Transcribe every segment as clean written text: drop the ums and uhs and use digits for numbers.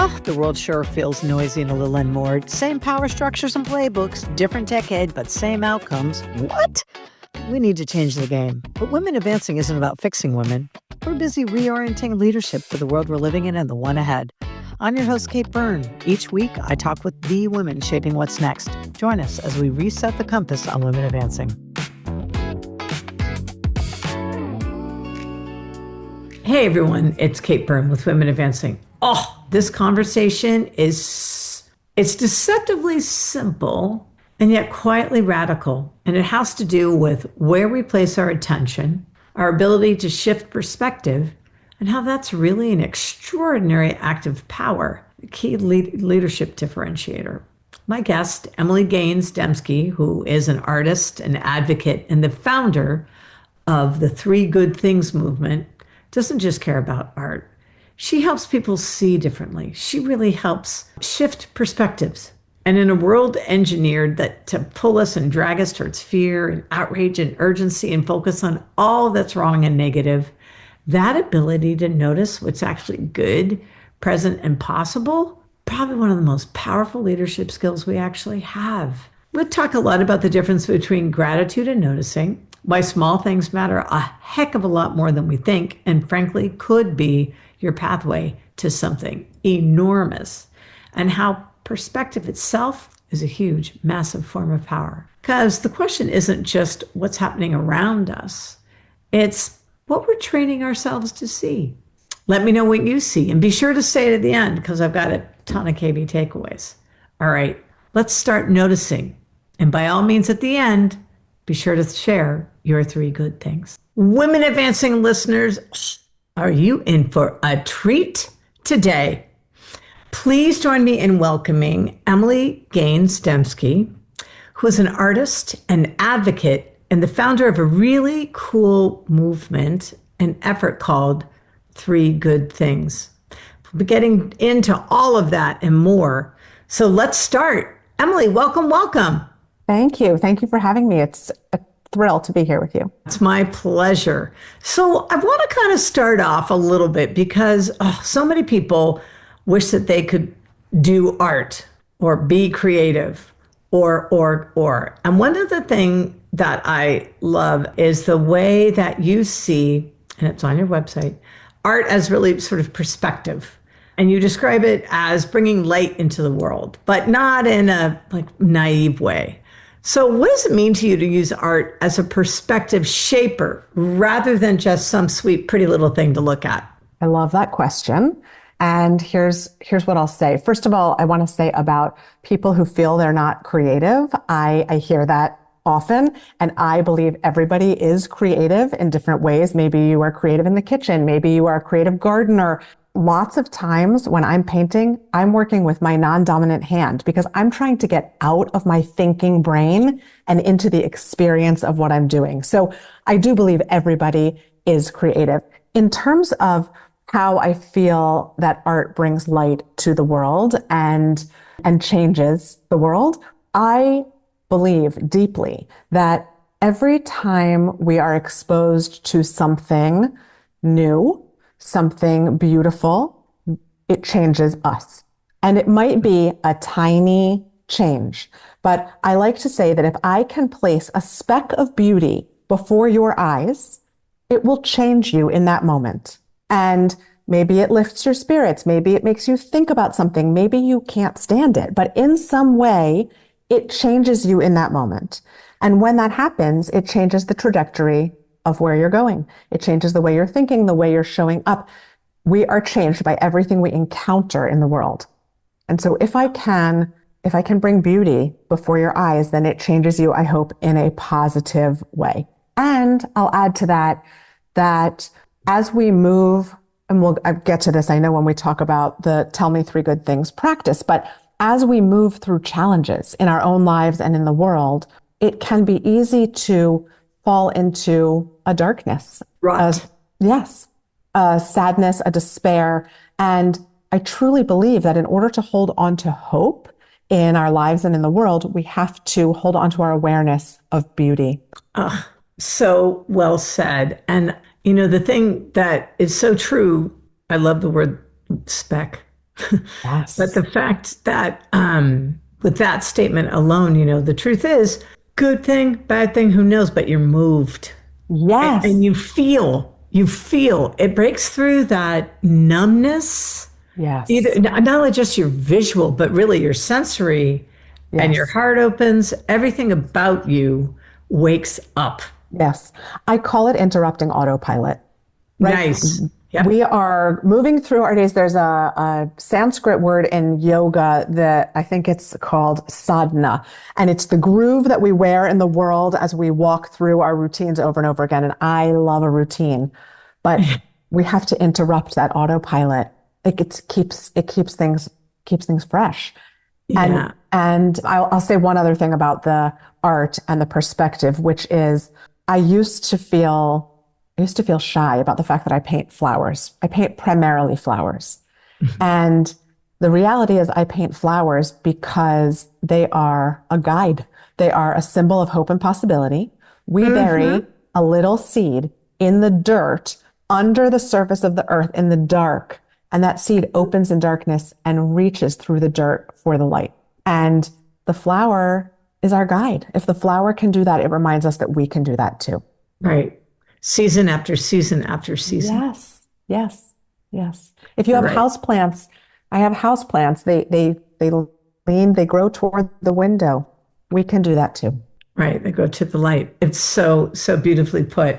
Oh, the world sure feels noisy and a little unmoored. Same power structures and playbooks, different decade, but same outcomes. What? We need to change the game. But Women Advancing isn't about fixing women. We're busy reorienting leadership for the world we're living in and the one ahead. I'm your host, Kate Byrne. Each week, I talk with the women shaping what's next. Join us as we reset the compass on Women Advancing. Hey everyone, it's Kate Byrne with Women Advancing. Oh, this conversation it's deceptively simple and yet quietly radical. And it has to do with where we place our attention, our ability to shift perspective, and how that's really an extraordinary act of power, a key leadership differentiator. My guest, Emily Gaines Demsky, who is an artist, an advocate, and the founder of the Three Good Things movement, doesn't just care about art. She helps people see differently. She really helps shift perspectives. And in a world engineered to pull us and drag us towards fear and outrage and urgency and focus on all that's wrong and negative, that ability to notice what's actually good, present, and possible, probably one of the most powerful leadership skills we actually have. We'll talk a lot about the difference between gratitude and noticing, why small things matter a heck of a lot more than we think, and frankly, could be your pathway to something enormous, and how perspective itself is a huge, massive form of power. Because the question isn't just what's happening around us, it's what we're training ourselves to see. Let me know what you see, and be sure to say it at the end, because I've got a ton of KB takeaways. All right, let's start noticing. And by all means, at the end, be sure to share your three good things. Women Advancing listeners, are you in for a treat today? Please join me in welcoming Emily Gaines Demsky, who is an artist, an advocate, and the founder of a really cool movement and effort called Three Good Things. We'll be getting into all of that and more. So let's start. Emily, welcome, welcome. Thank you. Thank you for having me. It's a thrill to be here with you. It's my pleasure. So I want to kind of start off a little bit because so many people wish that they could do art or be creative or. And one of the things that I love is the way that you see, and it's on your website, art as really sort of perspective. And you describe it as bringing light into the world, but not in a naive way. So what does it mean to you to use art as a perspective shaper rather than just some sweet, pretty little thing to look at? I love that question. And here's what I'll say. First of all, I want to say about people who feel they're not creative. I hear that often, and I believe everybody is creative in different ways. Maybe you are creative in the kitchen. Maybe you are a creative gardener. Lots of times when I'm painting, I'm working with my non-dominant hand because I'm trying to get out of my thinking brain and into the experience of what I'm doing. So I do believe everybody is creative. In terms of how I feel that art brings light to the world and changes the world, I believe deeply that every time we are exposed to something new, something beautiful, it changes us. And it might be a tiny change, but I like to say that if I can place a speck of beauty before your eyes, it will change you in that moment. And maybe it lifts your spirits. Maybe it makes you think about something. Maybe you can't stand it, but in some way, it changes you in that moment. And when that happens, it changes the trajectory of where you're going. It changes the way you're thinking, the way you're showing up. We are changed by everything we encounter in the world. And so if I can bring beauty before your eyes, then it changes you, I hope, in a positive way. And I'll add to that as we move, and we'll get to this, I know, when we talk about the Tell Me Three Good Things practice, but as we move through challenges in our own lives and in the world, it can be easy to fall into a darkness. Right. Yes. A sadness, a despair. And I truly believe that in order to hold on to hope in our lives and in the world, we have to hold on to our awareness of beauty. So well said. And, the thing that is so true, I love the word speck. But Yes. the fact that with that statement alone, the truth is good thing, bad thing, who knows, but you're moved. And Yes. you feel it breaks through that numbness, either Yes. not only just your visual, but really your sensory, and your Yes. heart opens, everything about you wakes up. Yes. I call it interrupting autopilot, right? Nice. We Yep. are moving through our days. There's a Sanskrit word in yoga that I think it's called sadhana, and it's the groove that we wear in the world as we walk through our routines over and over again. And I love a routine, but we have to interrupt that autopilot. It keeps things fresh. And Yeah. I'll say one other thing about the art and the perspective, which is I used to feel I used to feel shy about the fact that I paint flowers. I paint primarily flowers. And the reality is I paint flowers because they are a guide. They are a symbol of hope and possibility. We bury Hmm. a little seed in the dirt under the surface of the earth in the dark. And that seed opens in darkness and reaches through the dirt for the light. And the flower is our guide. If the flower can do that, it reminds us that we can do that too. Right. Season after season after season. Yes, yes, yes. If you You're have right. house plants, I have house plants. They grow toward the window. We can do that too. Right. They go to the light. It's so, so beautifully put.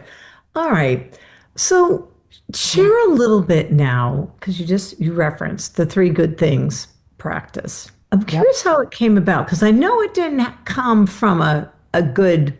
All right. So Yeah. share a little bit now, because you referenced the three good things practice. I'm Yep. curious how it came about, because I know it didn't come from a good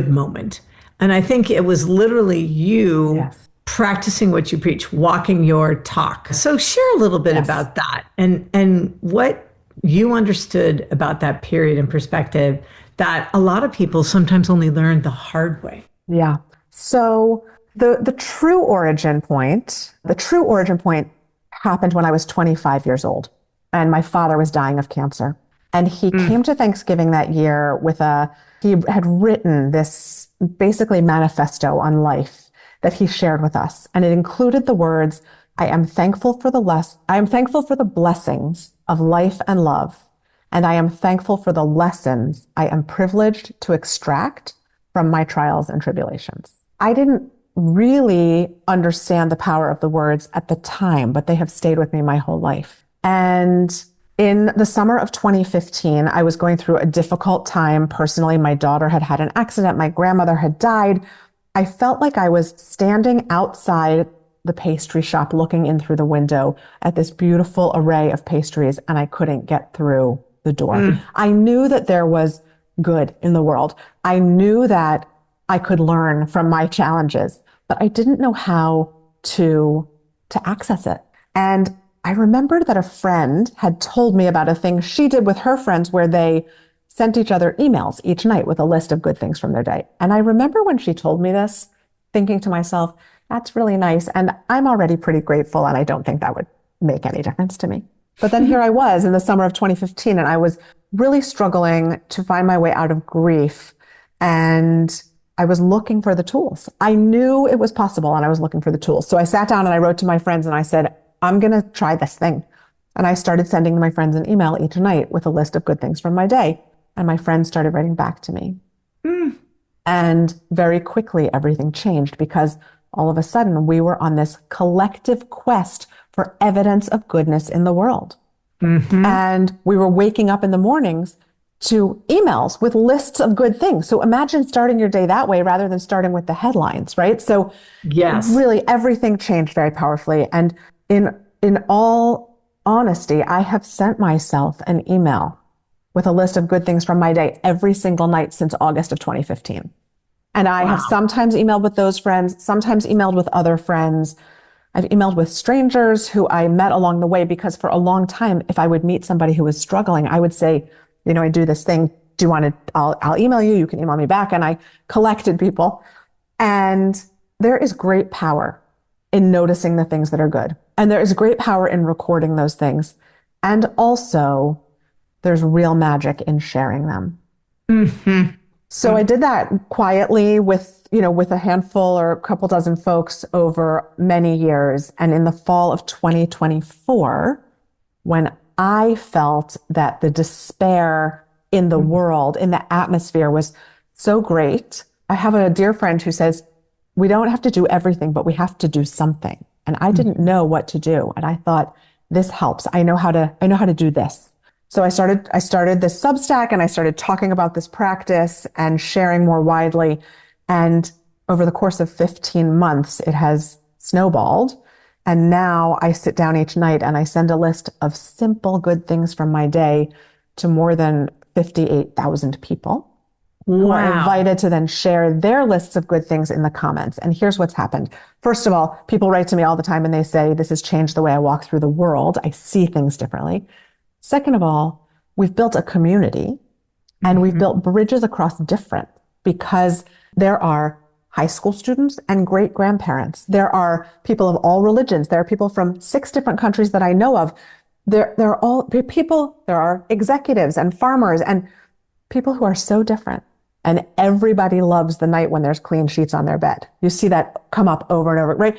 moment. And I think it was literally you Yes. practicing what you preach, walking your talk. So share a little bit Yes. about that and what you understood about that period and perspective that a lot of people sometimes only learn the hard way. Yeah. So the true origin point happened when I was 25 years old and my father was dying of cancer. And he Mm. came to Thanksgiving that year he had written this basically manifesto on life that he shared with us. And it included the words, I am thankful for the blessings of life and love. And I am thankful for the lessons I am privileged to extract from my trials and tribulations. I didn't really understand the power of the words at the time, but they have stayed with me my whole life. And in the summer of 2015, I was going through a difficult time personally. My daughter had had an accident, my grandmother had died. I felt like I was standing outside the pastry shop looking in through the window at this beautiful array of pastries, and I couldn't get through the door. Mm. I knew that there was good in the world. I knew that I could learn from my challenges, but I didn't know how to access it. And I remembered that a friend had told me about a thing she did with her friends where they sent each other emails each night with a list of good things from their day. And I remember when she told me this, thinking to myself, that's really nice. And I'm already pretty grateful, and I don't think that would make any difference to me. But then here I was in the summer of 2015, and I was really struggling to find my way out of grief. And I was looking for the tools. I knew it was possible, and I was looking for the tools. So I sat down and I wrote to my friends and I said, I'm going to try this thing. And I started sending my friends an email each night with a list of good things from my day. And my friends started writing back to me. Mm. And very quickly, everything changed because all of a sudden we were on this collective quest for evidence of goodness in the world. Hmm. And we were waking up in the mornings to emails with lists of good things. So imagine starting your day that way rather than starting with the headlines, right? So Yes. really everything changed very powerfully. And in all honesty, I have sent myself an email with a list of good things from my day every single night since August of 2015. And I have Wow. sometimes emailed with those friends, sometimes emailed with other friends. I've emailed with strangers who I met along the way because for a long time, if I would meet somebody who was struggling, I would say, I do this thing. Do you want to, I'll email you. You can email me back. And I collected people. And there is great power in noticing the things that are good. And there is great power in recording those things. And also there's real magic in sharing them. Hmm. So I did that quietly with a handful or a couple dozen folks over many years. And in the fall of 2024, when I felt that the despair in the world, in the atmosphere was so great. I have a dear friend who says, we don't have to do everything, but we have to do something. And I didn't know what to do. And I thought, this helps. I know how to do this. So I started this Substack and I started talking about this practice and sharing more widely. And over the course of 15 months, it has snowballed. And now I sit down each night and I send a list of simple good things from my day to more than 58,000 people who are Wow. invited to then share their lists of good things in the comments. And here's what's happened. First of all, people write to me all the time and they say, this has changed the way I walk through the world. I see things differently. Second of all, we've built a community and we've built bridges across different because there are high school students and great grandparents. There are people of all religions. There are people from 6 different countries that I know of. There are all people, there are executives and farmers and people who are so different. And everybody loves the night when there's clean sheets on their bed. You see that come up over and over, right?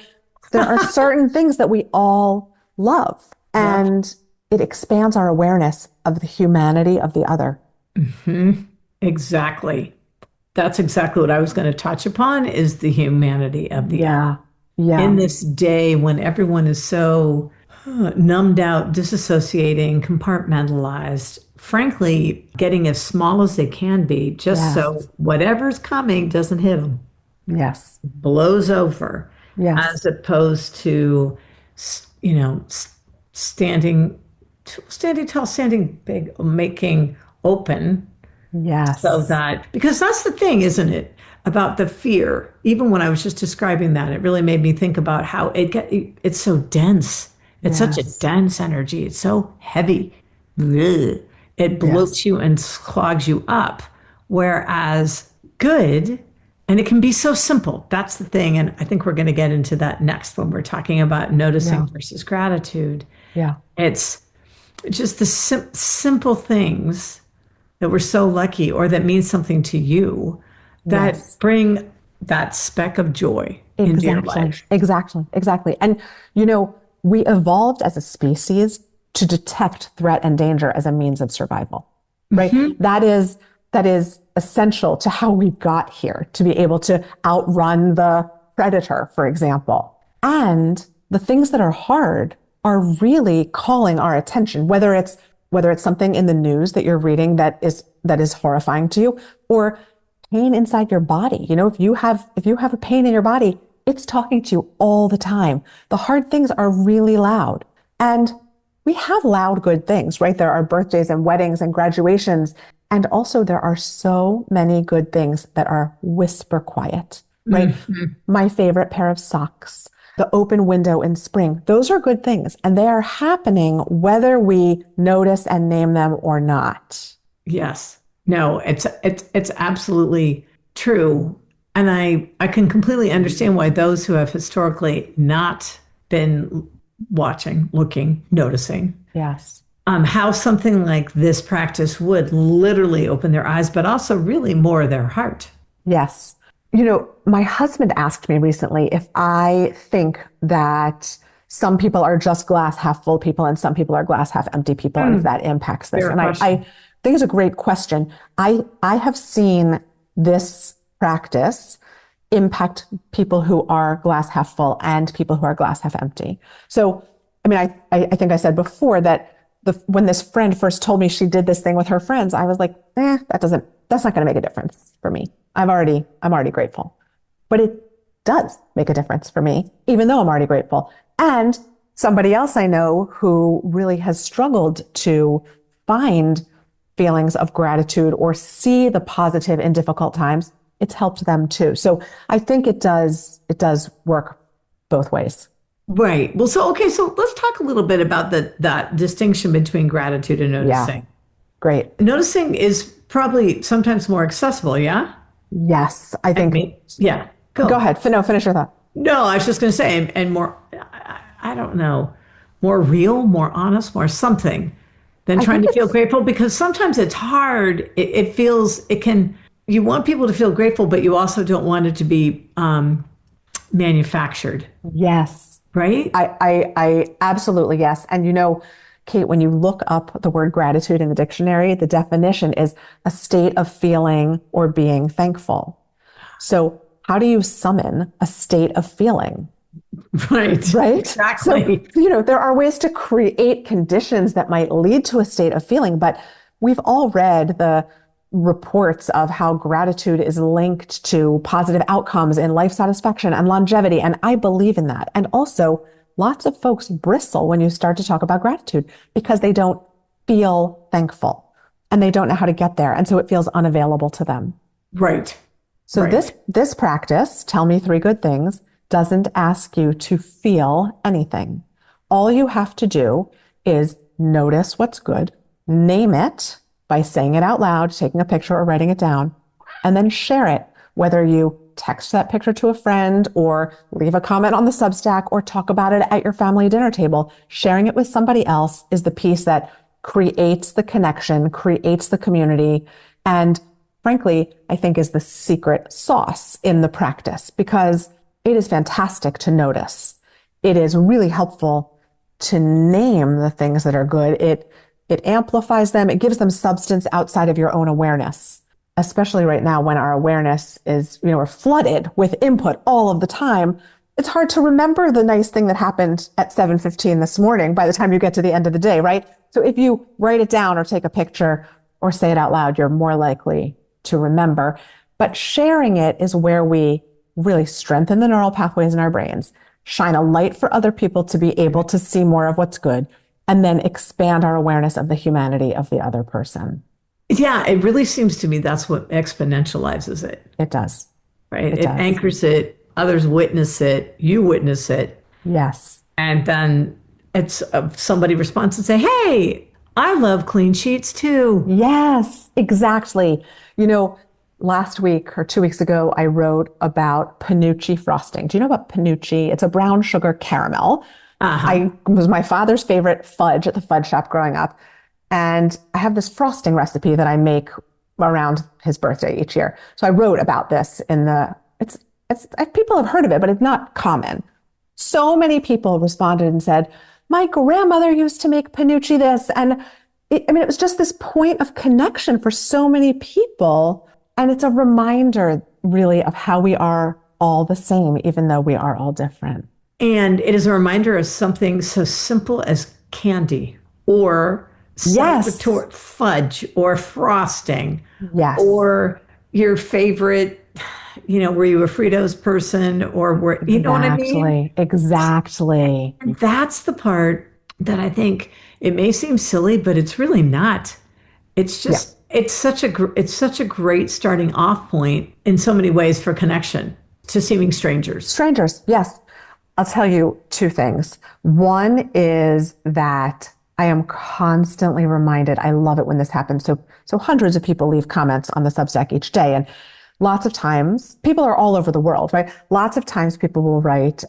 There are certain things that we all love. And it expands our awareness of the humanity of the other. Exactly. That's exactly what I was going to touch upon is the humanity of the other. Yeah. In this day when everyone is so numbed out, disassociating, compartmentalized, frankly, getting as small as they can be, just so Yes. whatever's coming doesn't hit them, Yes. blows over, Yes. as opposed to, you know, standing, standing tall, standing big, making open so Yes. that, because that's the thing, isn't it? About the fear. Even when I was just describing that, it really made me think about how it's so dense. It's such a Yes. dense energy. It's so heavy. Ugh. It Yes. bloats you and clogs you up. Whereas good, and it can be so simple. That's the thing. And I think we're going to get into that next when we're talking about noticing Yeah. versus gratitude. Yeah. It's just the simple things that we're so lucky or that means something to you that Yes. bring that speck of joy into your Exactly. life. Exactly. Exactly. And, we evolved as a species to detect threat and danger as a means of survival, right? That is essential to how we got here, to be able to outrun the predator, for example. And the things that are hard are really calling our attention, whether it's something in the news that you're reading that is horrifying to you, or pain inside your body. If you have a pain in your body, it's talking to you all the time. The hard things are really loud. And we have loud good things, right? There are birthdays and weddings and graduations. And also there are so many good things that are whisper quiet, right? My favorite pair of socks, the open window in spring. Those are good things. And they are happening whether we notice and name them or not. Yes. No, it's absolutely true. And I can completely understand why those who have historically not been watching, looking, noticing, Yes. how something like this practice would literally open their eyes, but also really more their heart. Yes. My husband asked me recently if I think that some people are just glass half full people and some people are glass half empty people, and if that impacts this. Fair And I question. think it's a great question. I have seen this practice impact people who are glass half full and people who are glass half empty. So, I think I said before that when this friend first told me she did this thing with her friends, I was like, that's not going to make a difference for me. I'm already grateful. But it does make a difference for me, even though I'm already grateful. And somebody else I know who really has struggled to find feelings of gratitude or see the positive in difficult times, it's helped them too. So I think it does work both ways. Right. Well, so let's talk a little bit about that distinction between gratitude and Yeah, noticing. great. Noticing is probably sometimes more accessible, yeah? Yes, I I think. mean, yeah, Go go. ahead. No, finish your thought. No, I was just going to say, and more, I don't know, more real, more honest, more something than I trying think to feel it's grateful because sometimes it's hard. It feels, it can, you want people to feel grateful, but you also don't want it to be manufactured, yes. right? I absolutely yes. And Kate, when you look up the word gratitude in the dictionary, the definition is a state of feeling or being thankful. So, how do you summon a state of feeling? Right. Right? So, Exactly. there are ways to create conditions that might lead to a state of feeling, but we've all read the reports of how gratitude is linked to positive outcomes in life satisfaction and longevity. And I believe in that. And also, lots of folks bristle when you start to talk about gratitude because they don't feel thankful and they don't know how to get there. And so it feels unavailable to them. Right. So Right. this practice, tell me three good things, doesn't ask you to feel anything. All you have to do is notice what's good, name it by saying it out loud, taking a picture or writing it down, and then share it, whether you text that picture to a friend or leave a comment on the Substack or talk about it at your family dinner table. Sharing it with somebody else is the piece that creates the connection, creates the community, and frankly, I think is the secret sauce in the practice because it is fantastic to notice. It is really helpful to name the things that are good. It amplifies them. It gives them substance outside of your own awareness, especially right now when our awareness is, we're flooded with input all of the time. It's hard to remember the nice thing that happened at 7:15 this morning by the time you get to the end of the day, right? So if you write it down or take a picture or say it out loud, you're more likely to remember. But sharing it is where we really strengthen the neural pathways in our brains, shine a light for other people to be able to see more of what's good, and then expand our awareness of the humanity of the other person. Yeah, it really seems to me that's what exponentializes it, It does. right? It It does. anchors it, others witness it, you witness it, Yes. and then it's somebody responds and say, "Hey, I love clean sheets too." Yes, exactly. You know, last week or 2 weeks ago, I wrote about panucci frosting. Do you know about panucci? It's a brown sugar caramel. Uh-huh. I was my father's favorite fudge at the fudge shop growing up. And I have this frosting recipe that I make around his birthday each year. So I wrote about this in the, people have heard of it, but it's not common. So many people responded and said, my grandmother used to make panucci this. And it was just this point of connection for so many people. And it's a reminder, really, of how we are all the same, even though we are all different. And it is a reminder of something so simple as candy or Yes. celebratory fudge or frosting Yes. or your favorite, were you a Fritos person or you know what I mean? Exactly. Exactly. And that's the part that I think it may seem silly, but it's really not. It's Yeah. just, it's such a great starting off point in so many ways for connection to seeming strangers. Strangers. Yes. I'll tell you two things. One is that I am constantly reminded. I love it when this happens. So hundreds of people leave comments on the Substack each day. And lots of times people are all over the world, right? Lots of times people will write,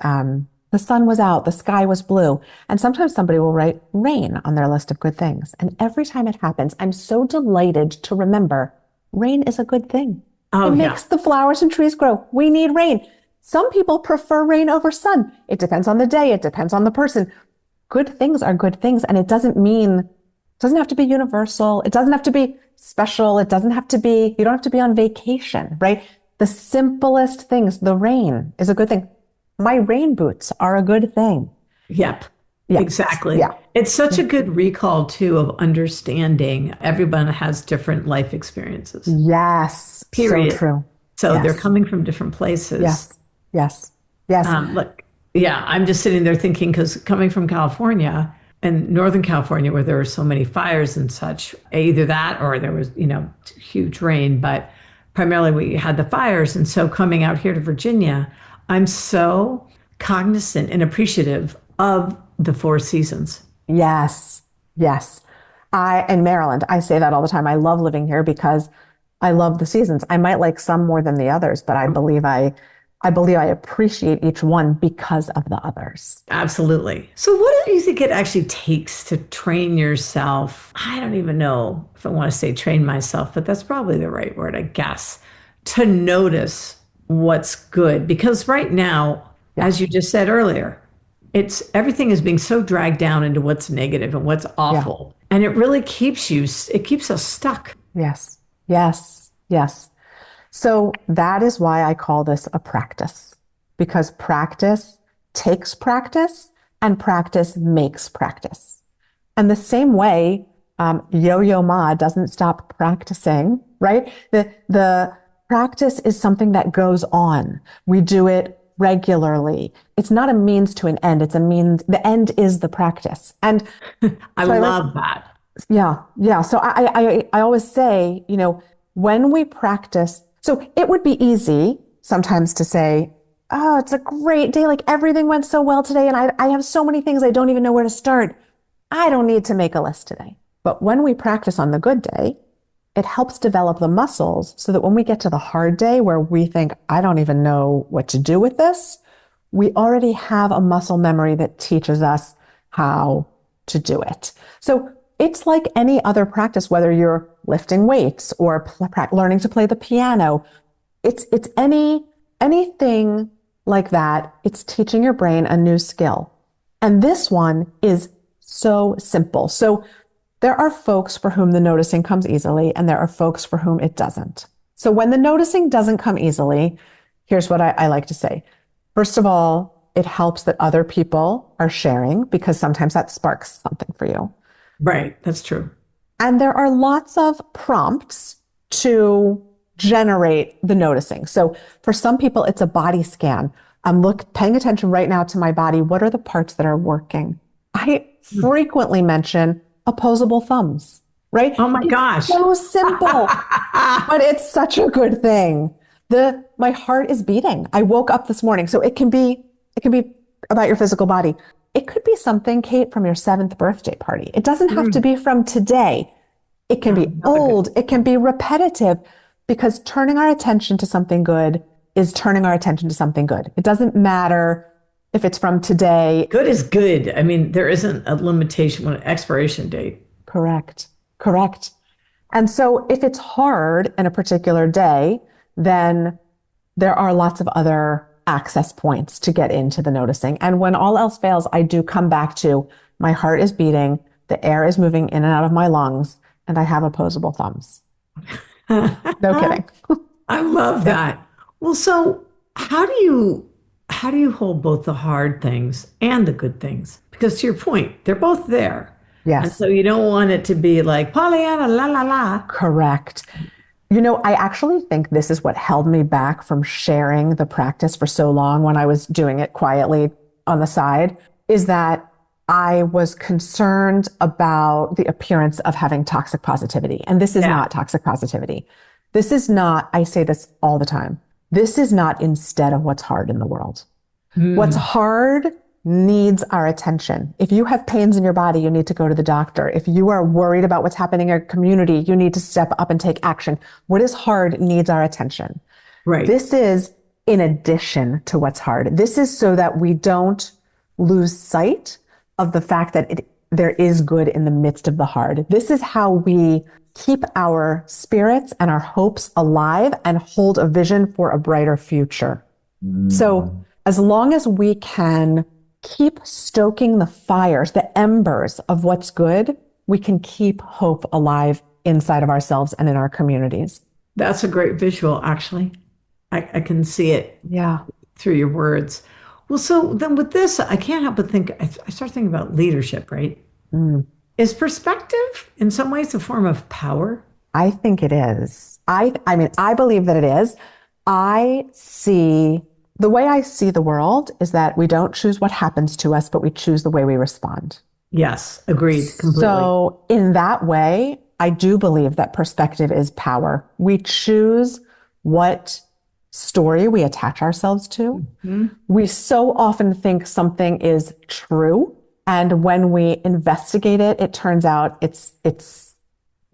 the sun was out, the sky was blue. And sometimes somebody will write rain on their list of good things. And every time it happens, I'm so delighted to remember rain is a good thing. It Oh, yeah. makes the flowers and trees grow. We need rain. Some people prefer rain over sun. It depends on the day. It depends on the person. Good things are good things. And it doesn't have to be universal. It doesn't have to be special. It doesn't have to be, you don't have to be on vacation, right? The simplest things, the rain is a good thing. My rain boots are a good thing. Yep. Yeah. Exactly. Yeah. It's such a good recall, too, of understanding everyone has different life experiences, Yes. So period. true. So they're Yes. coming from different places. Yes. Yes. Yes. Look, yeah, I'm just sitting there thinking, because coming from California and Northern California, where there were so many fires and such, either that or there was, huge rain, but primarily we had the fires. And so coming out here to Virginia, I'm so cognizant and appreciative of the four seasons. Yes. Yes. In Maryland, I say that all the time. I love living here because I love the seasons. I might like some more than the others, but I believe I appreciate each one because of the others. Absolutely. So, what do you think it actually takes to train yourself? I don't even know if I want to say train myself, but that's probably the right word, I guess, to notice what's good. Because right now, Yeah. as you just said earlier, It's everything is being so dragged down into what's negative and what's Yeah. awful. And it really it keeps us stuck. Yes. Yes. Yes. So that is why I call this a practice, because practice takes practice and practice makes practice. And the same way, Yo-Yo Ma doesn't stop practicing, right? The practice is something that goes on. We do it regularly. It's not a means to an end. It's a means, the end is the practice. And I so I like, love that. yeah, yeah. So I always say, when we practice, so it would be easy sometimes to say, oh, it's a great day. Like everything went so well today. And I have so many things I don't even know where to start. I don't need to make a list today. But when we practice on the good day, it helps develop the muscles so that when we get to the hard day where we think, I don't even know what to do with this, we already have a muscle memory that teaches us how to do it. So it's like any other practice, whether you're lifting weights or learning to play the piano. It's anything like that. It's teaching your brain a new skill. And this one is so simple. So there are folks for whom the noticing comes easily, and there are folks for whom it doesn't. So when the noticing doesn't come easily, here's what I like to say. First of all, it helps that other people are sharing because sometimes that sparks something for you. Right. That's true. And there are lots of prompts to generate the noticing. So for some people, it's a body scan. I'm paying attention right now to my body. What are the parts that are working? I frequently mention opposable thumbs, right? Oh my It's gosh. so simple, but it's such a good thing. My heart is beating. I woke up this morning. So it can be about your physical body. It could be something, Kate, from your 7th birthday party. It doesn't have to be from today. It can be old. It can be repetitive, because turning our attention to something good is turning our attention to something good. It doesn't matter if it's from today. Good is good. I mean, there isn't a limitation on an expiration date. Correct. Correct. And so if it's hard in a particular day, then there are lots of other access points to get into the noticing. And when all else fails, I do come back to my heart is beating, the air is moving in and out of my lungs, and I have opposable thumbs. No kidding. I love that. Well, so how do you hold both the hard things and the good things? Because to your point, they're both there. And Yes, so you don't want it to be like Pollyanna, la la la. correct. I actually think this is what held me back from sharing the practice for so long when I was doing it quietly on the side, is that I was concerned about the appearance of having toxic positivity. And this is Yeah. not toxic positivity. This is not, I say this all the time. This is not instead of what's hard in the world. What's hard needs our attention. If you have pains in your body, you need to go to the doctor. If you are worried about what's happening in your community, you need to step up and take action. What is hard needs our attention. Right. This is in addition to what's hard. This is so that we don't lose sight of the fact that there is good in the midst of the hard. This is how we keep our spirits and our hopes alive and hold a vision for a brighter future. So as long as we can keep stoking the fires, the embers of what's good, we can keep hope alive inside of ourselves and in our communities. That's a great visual, actually. I can see it Yeah. through your words. Well, so then with this, I can't help but think, I start thinking about leadership, right? Is perspective in some ways a form of power? I think it is. I mean, I believe that it is. The way I see the world is that we don't choose what happens to us, but we choose the way we respond. Yes, agreed completely. So in that way, I do believe that perspective is power. We choose what story we attach ourselves to. We so often think something is true. And when we investigate it, it turns out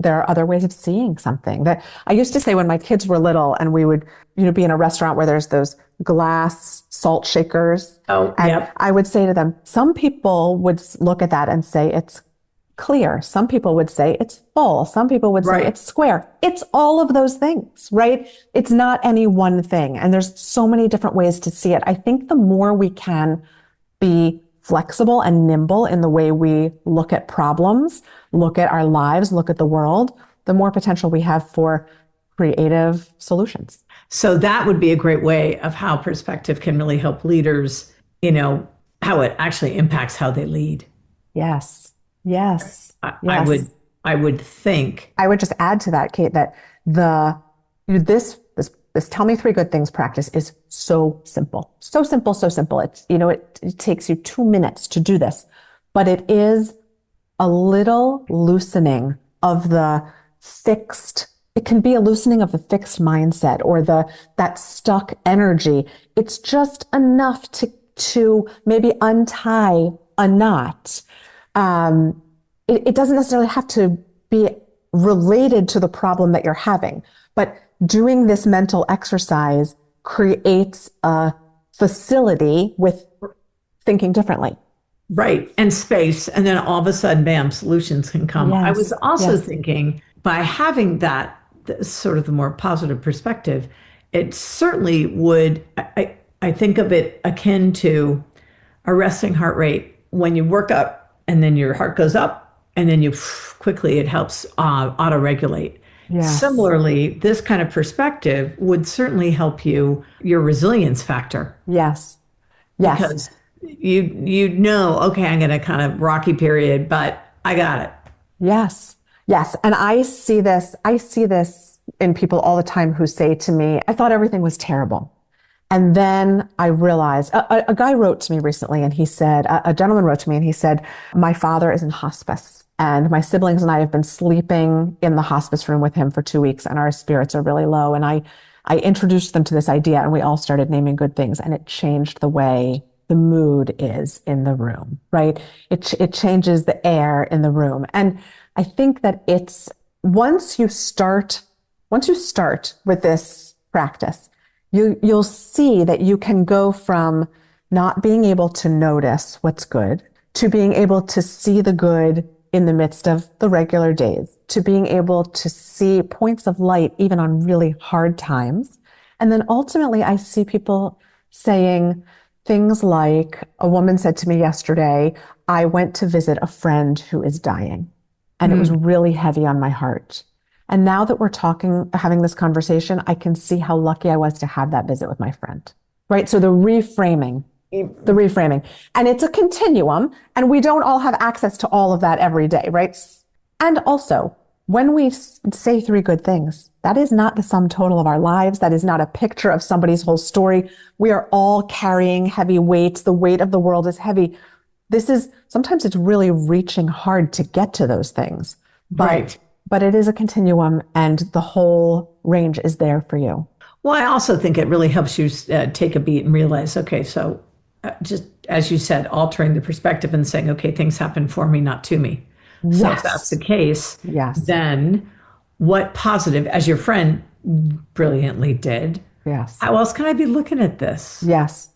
there are other ways of seeing something. That I used to say when my kids were little and we would, be in a restaurant where there's those glass salt shakers. Oh, And yep. I would say to them, some people would look at that and say it's clear. Some people would say it's full. Some people would Right. say it's square. It's all of those things, right? It's not any one thing. And there's so many different ways to see it. I think the more we can be flexible and nimble in the way we look at problems, look at our lives, look at the world, the more potential we have for creative solutions. So that would be a great way of how perspective can really help leaders, how it actually impacts how they lead. Yes. Yes. I, I Yes. would I would think. I would just add to that, Kate, that this tell me three good things practice is so simple. So simple, so simple. It takes you 2 minutes to do this, but it is a little loosening of the fixed, it can be a loosening of the fixed mindset or that stuck energy. It's just enough to maybe untie a knot. It doesn't necessarily have to be related to the problem that you're having, but doing this mental exercise creates a facility with thinking differently. Right. And space. And then all of a sudden, bam, solutions can come. I was Yes. also Yes. thinking by having that sort of the more positive perspective, it certainly would, I think of it akin to a resting heart rate. When you work up and then your heart goes up and then you quickly, it helps auto regulate. Yes. Similarly, this kind of perspective would certainly help your resilience factor, Yes. Yes. because you know, okay, I'm going to kind of rocky period, but I got it. Yes. Yes. And I see this in people all the time who say to me, I thought everything was terrible. And then I realized a guy wrote to me recently and he said, a gentleman wrote to me and he said, my father is in hospice and my siblings and I have been sleeping in the hospice room with him for 2 weeks and our spirits are really low. And I introduced them to this idea and we all started naming good things and it changed the way the mood is in the room, right? It changes the air in the room. And I think that it's once you start with this practice, you'll see that you can go from not being able to notice what's good to being able to see the good in the midst of the regular days, to being able to see points of light even on really hard times. And then ultimately, I see people saying things like, a woman said to me yesterday, I went to visit a friend who is dying, and it was really heavy on my heart. And now that we're having this conversation, I can see how lucky I was to have that visit with my friend, right? So the reframing. And it's a continuum, and we don't all have access to all of that every day, right? And also, when we say three good things, that is not the sum total of our lives. That is not a picture of somebody's whole story. We are all carrying heavy weights. The weight of the world is heavy. Sometimes it's really reaching hard to get to those things. Right. But it is a continuum and the whole range is there for you. Well, I also think it really helps you take a beat and realize, okay, so just as you said, altering the perspective and saying, okay, things happen for me, not to me. So if that's the case, Yes. then what positive, as your friend brilliantly did, Yes. how else can I be looking at this? Yes.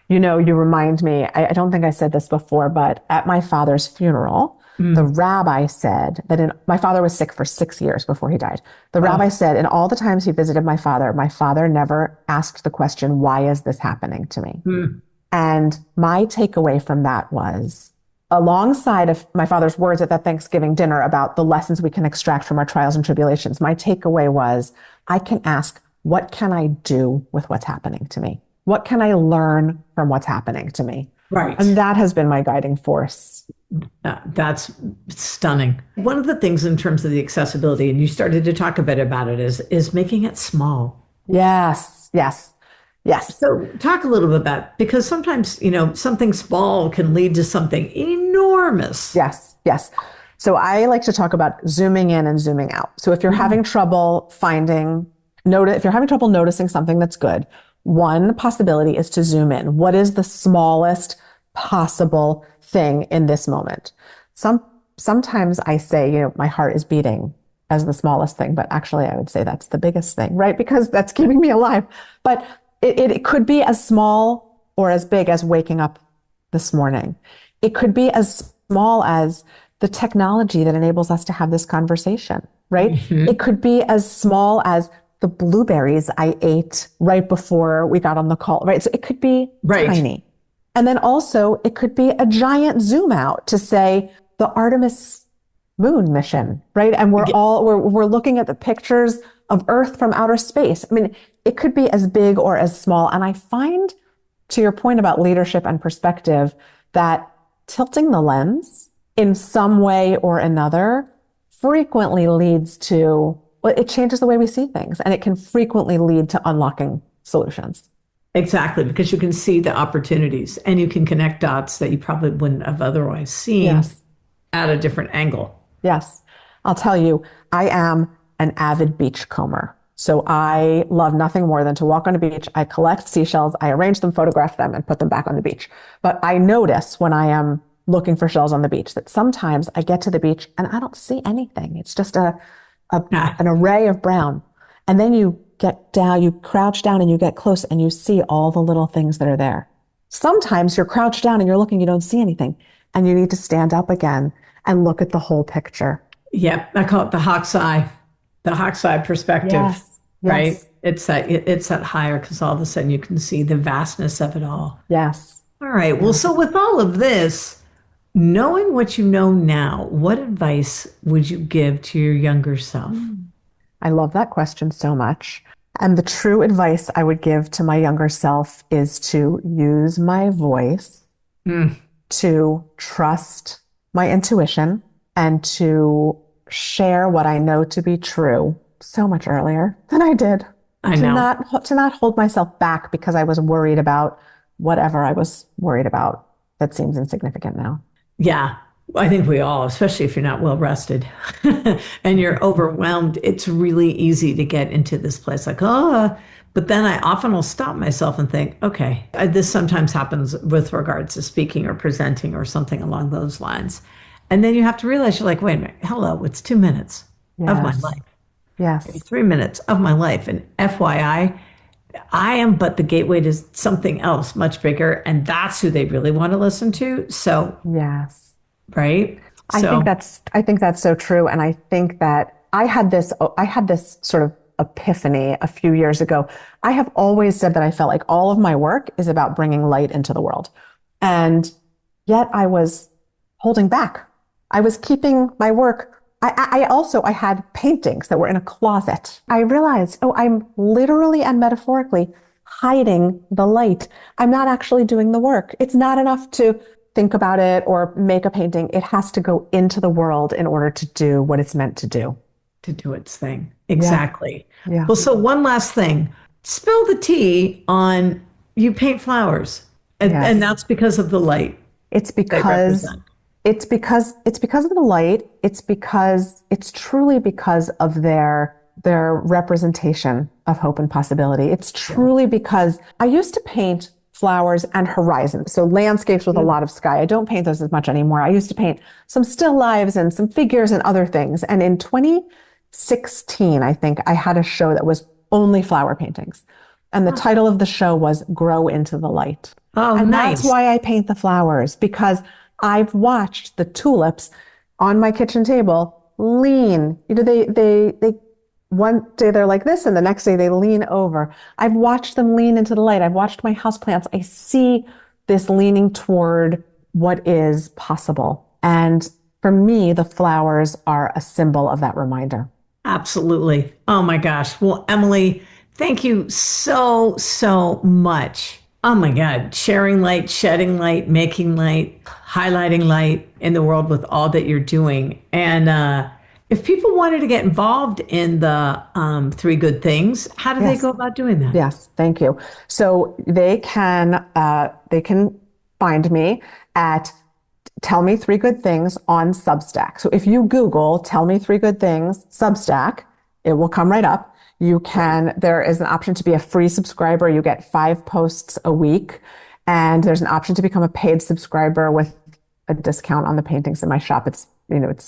You remind me, I don't think I said this before, but at my father's funeral, the rabbi said that my father was sick for 6 years before he died. The rabbi said, in all the times he visited my father never asked the question, why is this happening to me? And my takeaway from that was, alongside of my father's words at that Thanksgiving dinner about the lessons we can extract from our trials and tribulations, my takeaway was, I can ask, what can I do with what's happening to me? What can I learn from what's happening to me? Right. And that has been my guiding force. That's stunning. One of the things in terms of the accessibility, and you started to talk a bit about it, is making it small. Yes, yes, yes. So talk a little bit about, because sometimes, something small can lead to something enormous. Yes, yes. So I like to talk about zooming in and zooming out. So if you're having trouble if you're having trouble noticing something that's good, one possibility is to zoom in. What is the smallest possible thing in this moment? Sometimes I say, my heart is beating as the smallest thing, but actually I would say that's the biggest thing, right? Because that's keeping me alive. But it could be as small or as big as waking up this morning. It could be as small as the technology that enables us to have this conversation, right? It could be as small as the blueberries I ate right before we got on the call, right? So it could be tiny. And then also it could be a giant zoom out to say the Artemis moon mission, right? And we're looking at the pictures of Earth from outer space. I mean, it could be as big or as small. And I find, to your point about leadership and perspective, that tilting the lens in some way or another frequently leads to, well, it changes the way we see things, and it can frequently lead to unlocking solutions. Exactly, because you can see the opportunities and you can connect dots that you probably wouldn't have otherwise seen Yes. at a different angle. Yes. I'll tell you, I am an avid beachcomber. So I love nothing more than to walk on a beach. I collect seashells, I arrange them, photograph them, and put them back on the beach. But I notice when I am looking for shells on the beach that sometimes I get to the beach and I don't see anything. It's just an array of brown. And then you get down, you crouch down and you get close and you see all the little things that are there. Sometimes you're crouched down and you're looking, you don't see anything. And you need to stand up again and look at the whole picture. Yep, I call it the hawk's eye perspective, Yes. right? Yes. It's that higher because all of a sudden you can see the vastness of it all. Yes. All right. Well, so with all of this, knowing what you know now, what advice would you give to your younger self? I love that question so much. And the true advice I would give to my younger self is to use my voice, to trust my intuition, and to share what I know to be true so much earlier than I did. I know. To not hold myself back because I was worried about whatever I was worried about that seems insignificant now. Yeah, I think we all, especially if you're not well rested and you're overwhelmed, it's really easy to get into this place like, oh, but then I often will stop myself and think, okay, this sometimes happens with regards to speaking or presenting or something along those lines. And then you have to realize you're like, wait a minute, hello, it's 2 minutes of my Yes. life, maybe Yes. 3 minutes of my life. And FYI, I am but the gateway to something else much bigger. And that's who they really want to listen to. So, Yes. right? So, I think that's so true. And I think that I had this sort of epiphany a few years ago. I have always said that I felt like all of my work is about bringing light into the world. And yet I was holding back. I was keeping my work. I had paintings that were in a closet. I realized, oh, I'm literally and metaphorically hiding the light. I'm not actually doing the work. It's not enough to think about it or make a painting. It has to go into the world in order to do what it's meant to do. to do its thing. Exactly. Yeah. Well, so one last thing, spill the tea on you paint flowers. Yes. And that's because of the light It's they because represent. it's because of the light. It's truly because of their representation of hope and possibility. It's truly because I used to paint flowers and horizons. So landscapes with a lot of sky. I don't paint those as much anymore. I used to paint some still lives and some figures and other things. And in 2016, I think I had a show that was only flower paintings. And the title of the show was Grow into the Light. Oh, And nice. that's why I paint the flowers, because I've watched the tulips on my kitchen table lean. You know, they one day they're like this and the next day they lean over. I've watched them lean into the light. I've watched my houseplants. I see this leaning toward what is possible. And for me, the flowers are a symbol of that reminder. Absolutely. Oh my gosh. Well, Emily, thank you so, so much. Oh my God. Sharing light, shedding light, making light, highlighting light in the world with all that you're doing. And if people wanted to get involved in the three good things, how do they Yes. go about doing that? Yes, thank you. So they can find me at Tell Me Three Good Things on Substack. So if you Google Tell Me Three Good Things Substack, it will come right up. There is an option to be a free subscriber. You get 5 posts a week. And there's an option to become a paid subscriber with a discount on the paintings in my shop. It's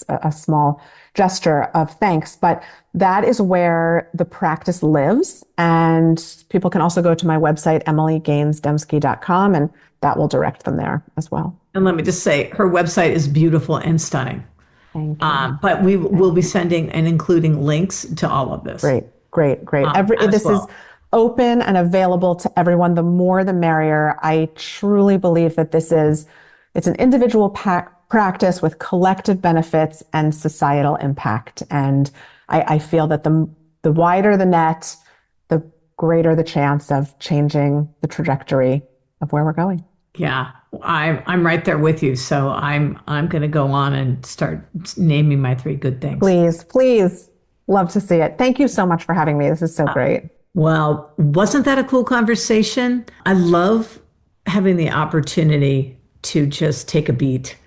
a small gesture of thanks, but that is where the practice lives. And people can also go to my website, emilygainsdemsky.com, and that will direct them there as well. And let me just say, her website is beautiful and stunning. Thank you. But we will be sending and including links to all of this Great. as This is well. open and available to everyone, the more the merrier. I truly believe that it's an individual practice with collective benefits and societal impact. And I feel that the wider the net, the greater the chance of changing the trajectory of where we're going. Yeah, I'm right there with you. So I'm going to go on and start naming my 3 good things. Please, please. Love to see it. Thank you so much for having me. This is so great. Well, wasn't that a cool conversation? I love having the opportunity to just take a beat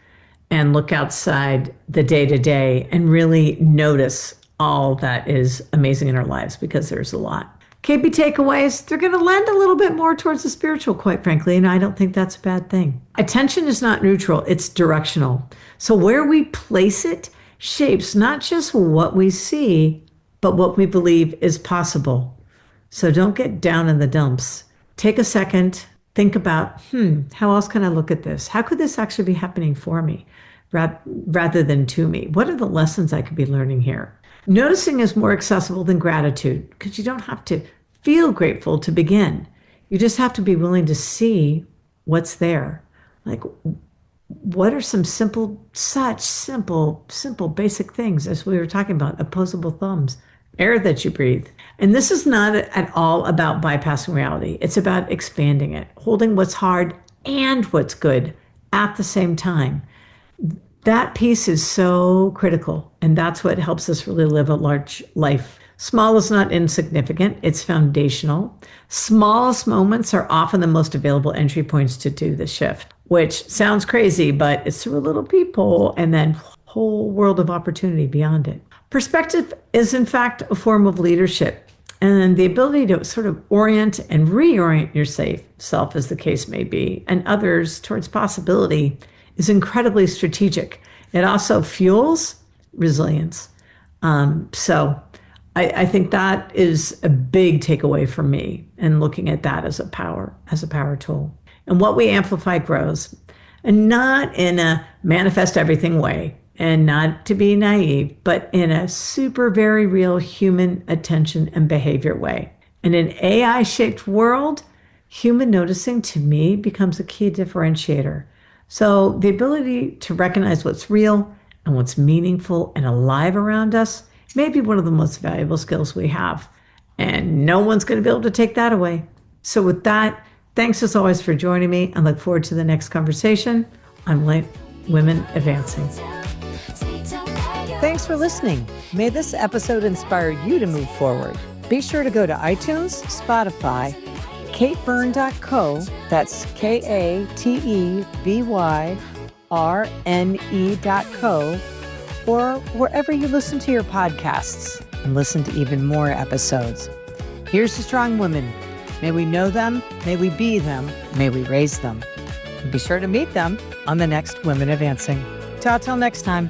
and look outside the day to day and really notice all that is amazing in our lives, because there's a lot. KB takeaways, they're going to lend a little bit more towards the spiritual, quite frankly, and I don't think that's a bad thing. Attention is not neutral, it's directional. So where we place it shapes not just what we see, but what we believe is possible. So don't get down in the dumps. Take a second, think about, how else can I look at this? How could this actually be happening for me rather than to me? What are the lessons I could be learning here? Noticing is more accessible than gratitude, because you don't have to feel grateful to begin. You just have to be willing to see what's there. Like, what are some such simple, basic things, as we were talking about, opposable thumbs, air that you breathe. And this is not at all about bypassing reality. It's about expanding it, holding what's hard and what's good at the same time. That piece is so critical, and that's what helps us really live a large life. Small is not insignificant, it's foundational. Smallest moments are often the most available entry points to do the shift, which sounds crazy, but it's through a little peephole and then whole world of opportunity beyond it. Perspective is, in fact, a form of leadership, and the ability to sort of orient and reorient yourself, as the case may be, and others towards possibility is incredibly strategic. It also fuels resilience. So I think that is a big takeaway for me, and looking at that as a power tool. And what we amplify grows, and not in a manifest everything way, and not to be naive, but in a super, very real human attention and behavior way. In an AI-shaped world, human noticing, to me, becomes a key differentiator. So the ability to recognize what's real and what's meaningful and alive around us may be one of the most valuable skills we have. And no one's going to be able to take that away. So with that, thanks as always for joining me, and look forward to the next conversation on Women Advancing. Thanks for listening. May this episode inspire you to move forward. Be sure to go to iTunes, Spotify, katebyrne.co, that's KATEBYRNE.co, or wherever you listen to your podcasts, and listen to even more episodes. Here's to strong women. May we know them, may we be them, may we raise them. And be sure to meet them on the next Women Advancing. Till next time.